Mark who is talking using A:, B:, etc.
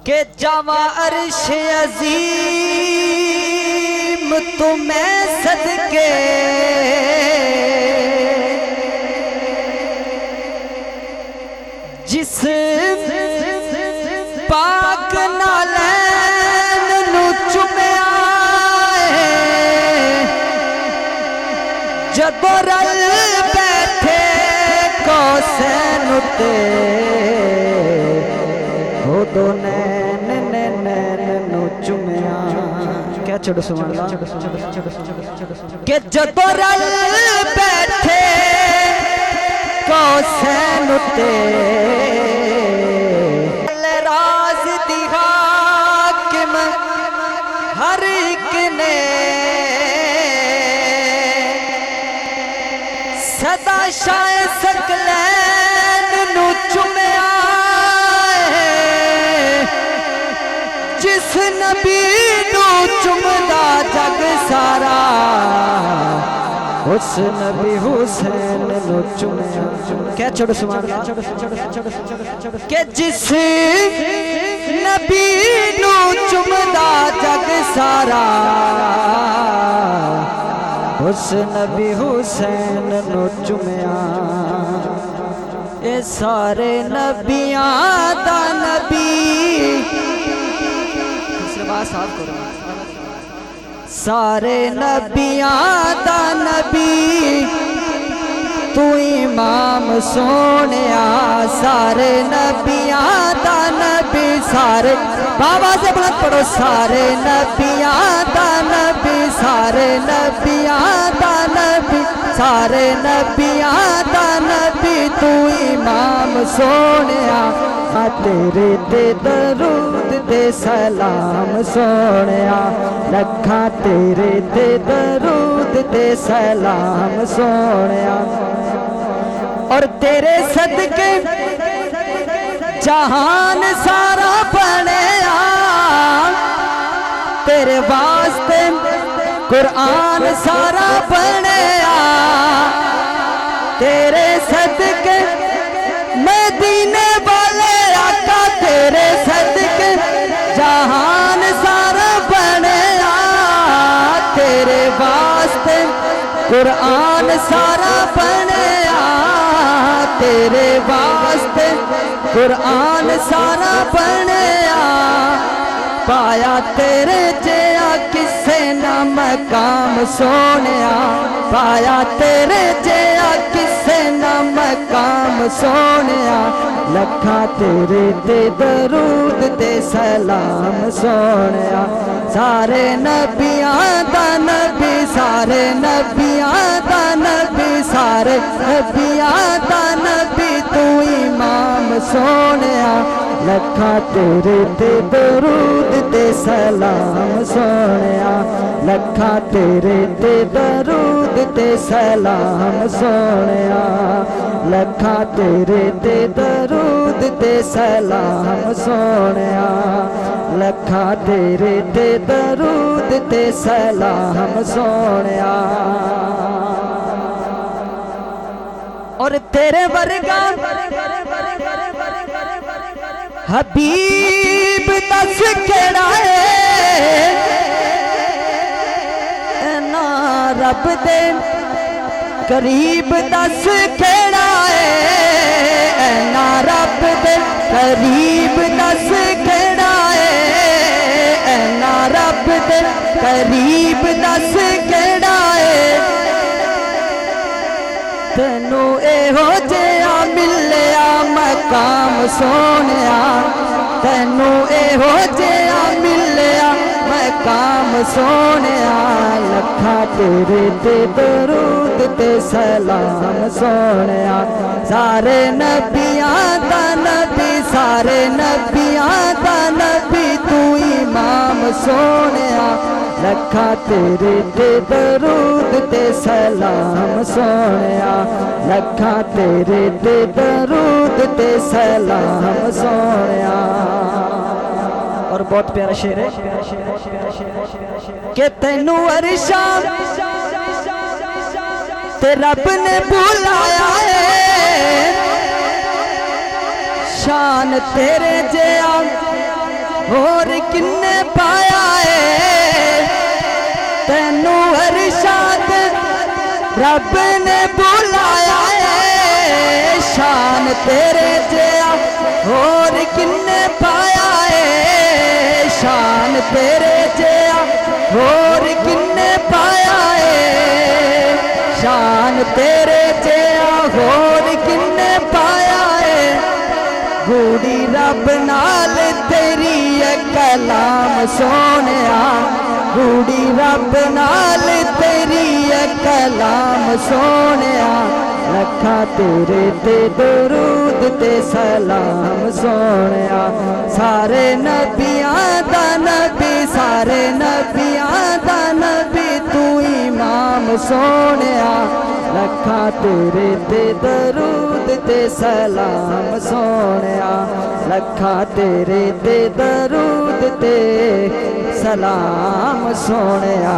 A: کہ جاواں عرش عظیم تمہیں صدقے جس پاک نالین نو چومیا جدو رل بیٹھے کوسین تے ہو دو نین نو چومیا کیا چھوڑو سبحان اللہ کہ جدو رل بیٹھے کوسین تے راز دی حاکم ہر ایک نے صدا شاہ سکلین نو چومیا جس نبی نو چومدا جگ سارا اس نبی حسین نو چومیا کیا چھوڑو سبحان اللہ کہ جس نبی نو چومدا جگ سارا اس نبی حسین نو چومیا اے سارے نبیاں دا نبی دوسرے بات صاحب کرو سارے نبیاں دا نبی تو امام سونیا سارے نبیاں دا نبی سارے بابا سے بلند پڑھو سارے نبیاں دا نبی سارے نبیاں دا نبی سارے نبیاں دا نبی تو امام سونیا تیرے تے درود تے سلام سونیا لکھاں تیرے تے درود تے سلام سونیا اور تیرے صدقے جہان سارا بنیا تیرے واسطے قرآن سارا بنیا تیرے صدقے مدینے والے آقا تیرے صدقے جہان سارا بنیا تیرے واسطے قرآن سارا بنیا تیرے واسطے قرآن سارا بنیا پایا تیرے جیا کسے نہ مقام سونیا پایا تیرے جیا کسے نہ مقام سونیا لکھاں تیرے تے درود تے سلام سونیا سارے نبیاں دا نبی سارے نبیاں دا نبی سارے نبیاں دا نبی تو امام سونیا لکھاں تیرے تے درود تے سلام سونیا لکھاں تیرے تے درود تے سلام سونیا لکھاں تیرے تے درود تے سلام سونیا لکھاں تیرے تے درود تے سلام سونیا اور تیرے ورگا حبیب دس کیڑا ہے نا رب دے قریب دس کیڑا ہے نا رب دے قریب دس کیڑا ہے نا رب دے قریب دس کیڑا ہے تینو اے ہو جیا ملیا مقام سونیا تینو اے ہو جیا ملیا مقام سونیا لکھاں تیرے تے درود تے سلام سونیا سارے نبیاں دا نبی سارے نبیاں دا نبی تو امام سونیا لکھاں تیرے تے درود تے سلام سونیا لکھاں تیرے تے درود تے سلام سونیا اور بہت پیارا شعر ہے کہ تینو عرشاں تے رب نے بلایا ہے شان تیرے جیا ਹੋਰ ਕਿੰਨੇ ਪਾਇਆ ਏ ਤੈਨੂੰ ਅਰਸ਼ਾਦ ਰੱਬ ਨੇ ਬੁਲਾਇਆ ਏ ਸ਼ਾਨ ਤੇਰੇ ਜਿਹਾ ਹੋਰ ਕਿੰਨੇ ਪਾਇਆ ਏ ਸ਼ਾਨ ਤੇਰੇ ਜਿਹਾ ਹੋਰ ਕਿੰਨੇ ਪਾਇਆ ਏ ਸ਼ਾਨ ਤੇਰੇ ਜਿਹਾ ਹੋਰ ਕਿੰਨੇ ਪਾਇਆ ਏ ਗੂੜੀ ਰੱਬ ਨਾਲ ਤੇਰੀ ਐ ਕਲਾਮ ਸੋਹਣਿਆ ਗੂੜੀ ਰੱਬ ਨਾਲ ਤੇਰੀ ਐ ਕਲਾਮ ਸੋਹਣਿਆ ਲੱਖਾਂ ਤੇਰੇ ਤੇ ਦਰੂਦ ਤੇ ਸਲਾਮ ਸੋਹਣਿਆ ਸਾਰੇ ਨਬੀਆਂ ਦਾ ਨਬੀ ਸਾਰੇ ਨਬੀਆਂ ਦਾ ਨਬੀ ਤੂੰ ਇਮਾਮ ਸੋਹਣਿਆ ਲੱਖਾਂ ਤੇਰੇ ਤੇ ਦਰੂਦ ਤੇ ਸਲਾਮ ਸੋਹਣਿਆ ਲੱਖਾਂ ਤੇਰੇ ਤੇ ਦਰੂਦ ਤੇ ਸਲਾਮ ਸੋਹਣਿਆ